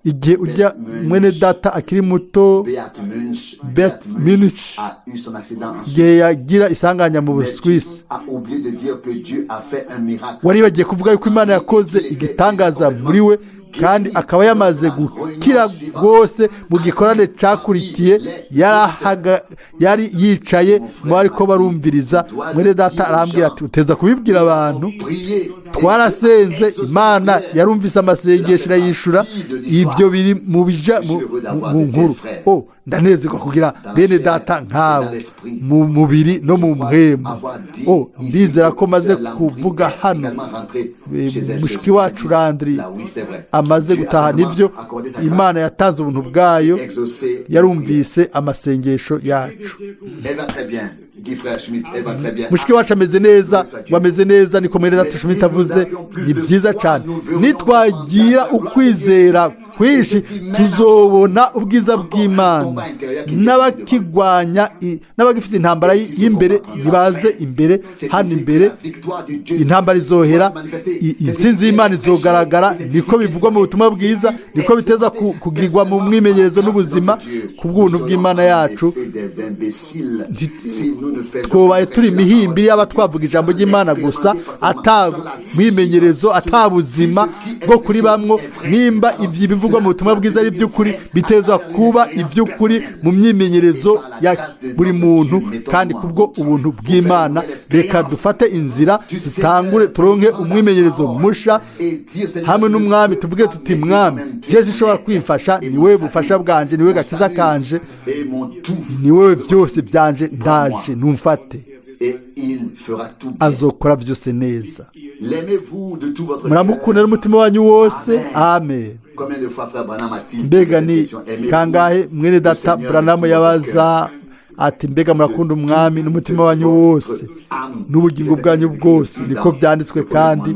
igihe ujya mwene data akiri muto Bert Munich, igihe yagira isanganya mu Busuwisi, wari bagiye kuvuga yuko Imana yakoze igitangaza muri we, kandi akaba yamaze gukira rwose. Mu gikorane cyakurikiye yari yicaye mu ariko barumviriza. Mwene data arambwira ati uteza kubibwira abantu, twarasenze imana yarumvise amasengesho irayishura ibyo biri mu nkuru ndanezerwa kugira bene data nkawe mu mubiri no mu mpwemu ndizera ko maze kuvuga hano mushiki wacu Landry amaze gutaha nibyo imana yatanze ubuntu bwayo yarumvise amasengesho yacu mushiki wacu ameze neza wameze neza niko mwene data Schmidt avuze ni byiza cyane nitwagira ukwizera kwinshi tuzobona ubwiza bw'Imana n'abakigwanya n'abagifite intambara y'imbere bibaze imbere hano imbere intambara izohera intsinzi y'Imana izogaragara niko bivugwa mu butumwa bwiza niko biteza kugirwa mu mwimenyerezo n'ubuzima ku bw'ubuntu bw'Imana yacu twobaye turi imihimbiri y'aba twavuga ijambo ry'Imana gusa atamwimenyerezo atabuzima bwo kuri bamwe nimba ibyo bivugwa mu butumwa bwiza ari by'ukuri biteza kuba iby'ukuri mu myimenyerezo ya buri muntu kandi kubwo ubuntu bw'Imana reka dufate inzira dutangure turonke umwimenyerezo musha hamwe n'umwami tuvuge tuti mwami Yesu ishobora kwifasha ni wewe bufasha bwanje ni wewe gakiza kanje ni wewe byose byanje ndaje numfate azokora byose neza muramukunda n'umutima wanyu wose amen mbega ni kangahe mwene data Branham yabaza ati mbega murakunda umwami n'umutima wanyu wose n'ubugingo bwanyu bwose niko byanditswe kandi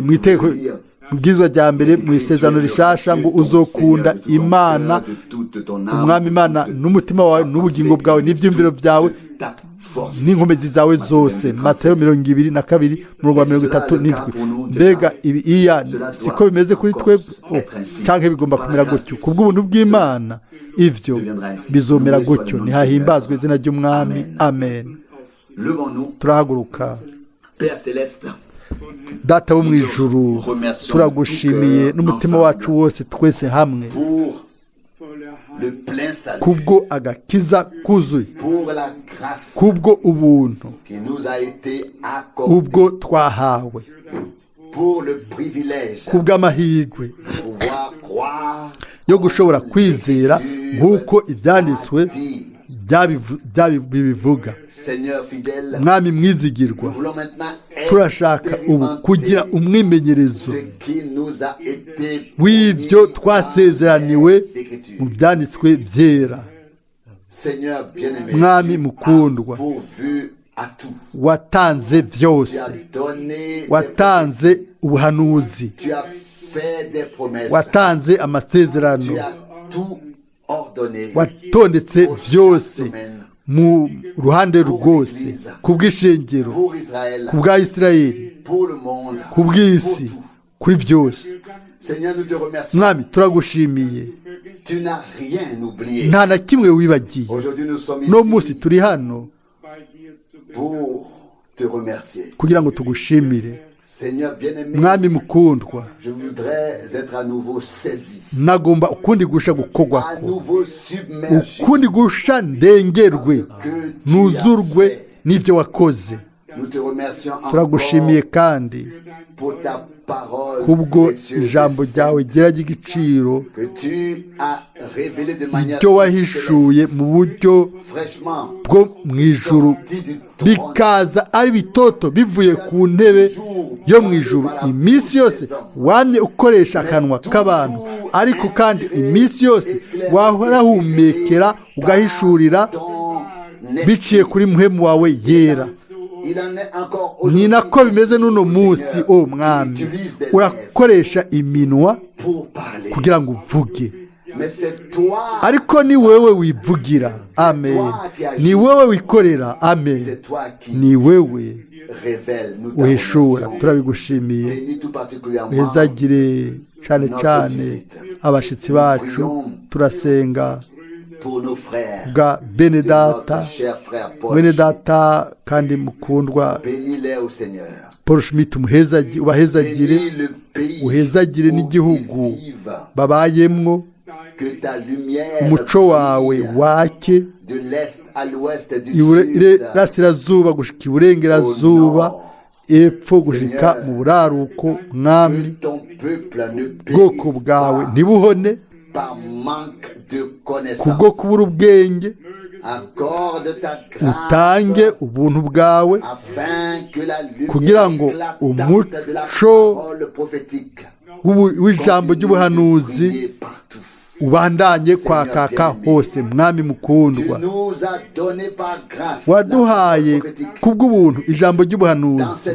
mu iteko bwizwa rya mbere mu isezerano rishasha ngo uzokunda Imana umwami Imana n'umutima wawe n'ubugingo bwawe n'ibyumviro byawe n'inkomezi zawe zose Matayo 22:37 mbega iya siko bimeze kuri twebwe cyangwa bigomba kumera gutyo kubw'ubuntu bw'Imana ivyo bizomera gutyo nihahimbazwe izina ry'umwami amen turahaguruka Data wo mu ijuru turagushimiye n'umutima wacu wose twese hamwe kubwo agakiza kuzuye kubwo ubuntu ubwo twahawe kubw'amahirwe yo gushobora kwizera nk'uko ibyanditswe bibivuga mwami mwizigirwa turashaka ubu kugira umwimenyerezo w'ibyo twasezeraniwe mu byanditswe byera mwami mukundwa watanze byose watanze ubuhanuzi watanze amasezerano watondetse byose mu ruhande rwose kubw'ishengero kubwa Isirayeli kubw'isi kuri byose mwami turagushimiye nta na kimwe wibagiye no munsi turi hano kugira ngo tugushimire mwami mukundwa nagomba ukundi gusha gukogwako ukundi gusha ndengerwe nuzurwe n'ibyo wakoze turagushimiye kandi kubwo ijambo ryawe gira ry'igiciro ibyo wahishuye mu buryo bwo mu ijuru bikaza ari bitoto bivuye ku ntebe yo mu ijuru iminsi yose wamye ukoresha akanwa k'abantu ariko kandi iminsi yose wahorahumekera ugahishurira biciye kuri muhemu wawe yera ni nako bimeze n'uno munsi o mwami urakoresha iminwa kugira ngo uvuge ariko ni wewe wivugira amen ni wewe wikorera amen ni wewe uhishura turabigushimiye uhezagire cyane cyane abashitsi bacu turasenga bwa benedata benedata kandi mukundwa Paul Schmidt ubahezagire uhezagire n'igihugu babayemwo umuco wawe wake irasirazuba gushika iburengerazuba epfo gushika mu buraruko mwami bwoko bwawe ntibuhone kubwo kubura ubwenge utange ubuntu bwawe kugira ngo umuco w'ijambo ry'ubuhanuzi ubandanye kwakaka hose mwami mukundwa waduhaye kubw'ubuntu ijambo ry'ubuhanuzi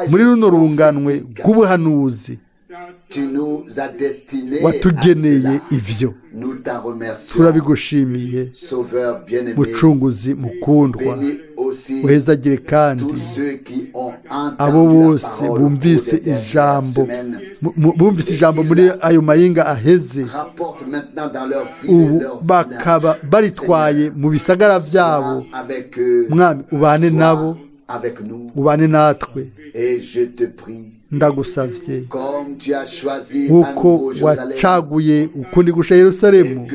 muri runo runganwe rw'ubuhanuzi watugeneye ivyo turabigushimiye mucunguzi mukundwa uhezagire kandi abo bose bumvise ijambo muri ayo mayinga aheze ubu bakaba baritwaye mu bisagara byabo mwami ubane nabo ubane natwe ndagusavye uko wacaguye ukundi gusha Yerusalemu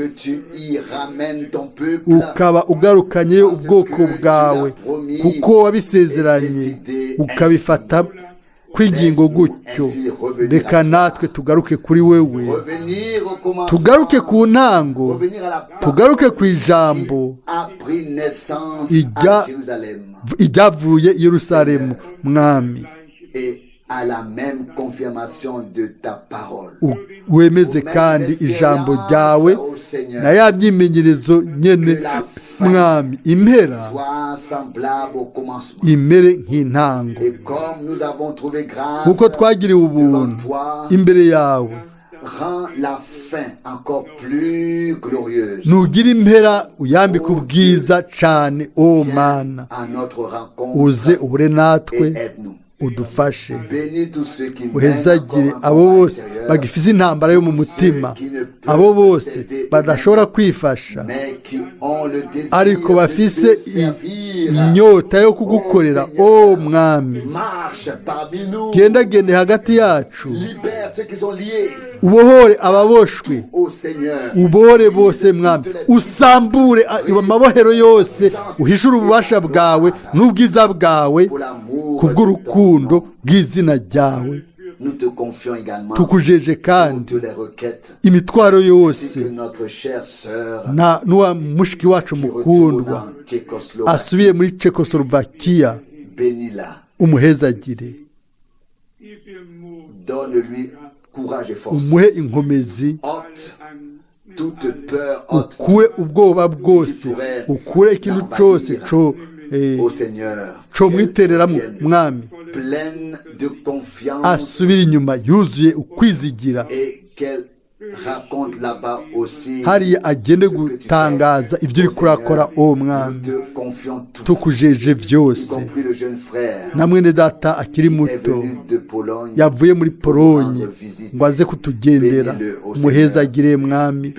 ukaba ugarukanye ubwoko bwawe kuko wabisezeranye ukabifata kw'ingingo gutyo reka natwe tugaruke kuri wewe tugaruke ku ntango tugaruke ku ijambo iryavuye i Yerusalemu mwami à la même confirmation de ta parole. Wemeze kandi ijambo ryawe na ya byimenyerezo nyene mwami impera imere nk'intango kuko twagiriwe ubuntu imbere yawe la fin encore plus glorieuse. Nugira impera uyambika ubwiza cane o mana uze uhure natwe udufashe uhezagire abo bose bagifise intambara yo mu mutima abo bose badashobora kwifasha ariko bafise inyota yo kugukorera o mwami gende hagati yacu ubohore ababoshwe ubohore bose mwami usambure amabohero yose uhishure ububasha bwawe n'ubwiza bwawe kubw'urukundo bw'izina ryawe tukujeje kandi imitwaro yose n'uwa mushiki wacu mukundwa asubiye muri Czechoslovakia umuhezagire umuhe inkomezi ukure ubwoba bwose ukure ikintu cyose co mwitereramwo mwami asubira inyuma yuzuye ukwizigira hariya agende gutangaza ibyo uri kurakora o mwami tukujeje byose na mwene data akiri muto yavuye muri Polonye ngo aze kutugendera umuhezagire mwami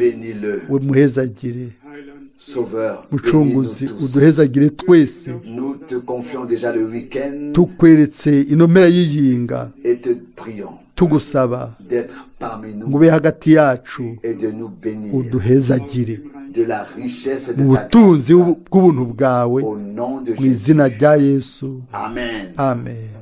we muhezagire mucunguzi uduhezagire twese tukweretse inompera y'iyinga tugusaba ngo ube hagati yacu uduhezagire mu butunzi bw'ubuntu bwawe mu izina rya Yesu amen.